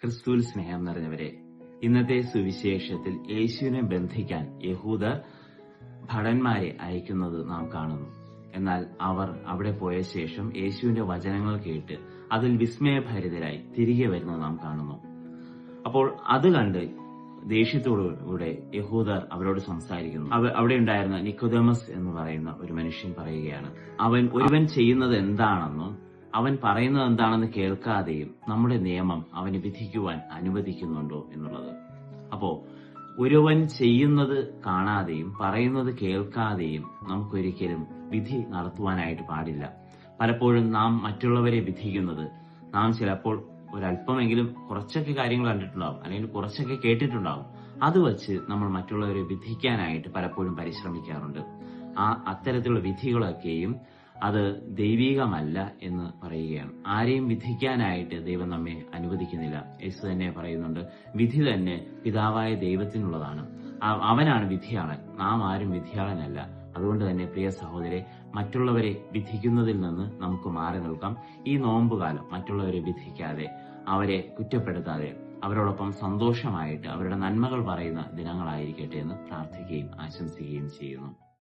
ക്രിസ്തുവിൽ സ്നേഹം നിറഞ്ഞവരെ, ഇന്നത്തെ സുവിശേഷത്തിൽ യേശുവിനെ ബന്ധിക്കാൻ യഹൂദർ ഭടന്മാരെ അയക്കുന്നത് നാം കാണുന്നു. എന്നാൽ അവർ അവിടെ പോയ ശേഷം യേശുവിന്റെ വചനങ്ങൾ കേട്ട് അതിൽ വിസ്മയഭരിതരായി തിരികെ വരുന്നത് നാം കാണുന്നു. അപ്പോൾ അത് കണ്ട് ദേഷ്യത്തോടുകൂടെ യഹൂദർ അവരോട് സംസാരിക്കുന്നു. അവിടെ ഉണ്ടായിരുന്ന നിക്കോദേമസ് എന്ന് പറയുന്ന ഒരു മനുഷ്യൻ പറയുകയാണ്, ഒരുവൻ ചെയ്യുന്നത് എന്താണെന്നും അവൻ പറയുന്നത് എന്താണെന്ന് കേൾക്കാതെയും നമ്മുടെ നിയമം അവനെ വിധിക്കുവാൻ അനുവദിക്കുന്നുണ്ടോ എന്നുള്ളത്. അപ്പോ ഒരുവൻ ചെയ്യുന്നത് കാണാതെയും പറയുന്നത് കേൾക്കാതെയും നമുക്കൊരിക്കലും വിധി നടത്തുവാനായിട്ട് പാടില്ല. പലപ്പോഴും നാം മറ്റുള്ളവരെ വിധിക്കുന്നത് നാം ചിലപ്പോൾ ഒരല്പമെങ്കിലും കുറച്ചൊക്കെ കാര്യങ്ങൾ കണ്ടിട്ടുണ്ടാവും, അല്ലെങ്കിൽ കുറച്ചൊക്കെ കേട്ടിട്ടുണ്ടാവും. അത് വച്ച് നമ്മൾ മറ്റുള്ളവരെ വിധിക്കാനായിട്ട് പലപ്പോഴും പരിശ്രമിക്കാറുണ്ട്. അത്തരത്തിലുള്ള വിധികളൊക്കെയും അത് ദൈവികമല്ല എന്ന് പറയുകയാണ്. ആരെയും വിധിക്കാനായിട്ട് ദൈവം നമ്മെ അനുവദിക്കുന്നില്ല. യേശു തന്നെ പറയുന്നുണ്ട്, വിധി തന്നെ പിതാവായ ദൈവത്തിനുള്ളതാണ്, അവനാണ് വിധിയാളൻ, നാം ആരും വിധിയാളനല്ല. അതുകൊണ്ട് തന്നെ പ്രിയ സഹോദരെ, മറ്റുള്ളവരെ വിധിക്കുന്നതിൽ നിന്ന് നമുക്ക് മാറി നിൽക്കാം. ഈ നോമ്പുകാലം മറ്റുള്ളവരെ വിധിക്കാതെ, അവരെ കുറ്റപ്പെടുത്താതെ, അവരോടൊപ്പം സന്തോഷമായിട്ട് അവരുടെ നന്മകൾ പറയുന്ന ദിനങ്ങളായിരിക്കട്ടെ എന്ന് പ്രാർത്ഥിക്കുകയും ആശംസിക്കുകയും ചെയ്യുന്നു.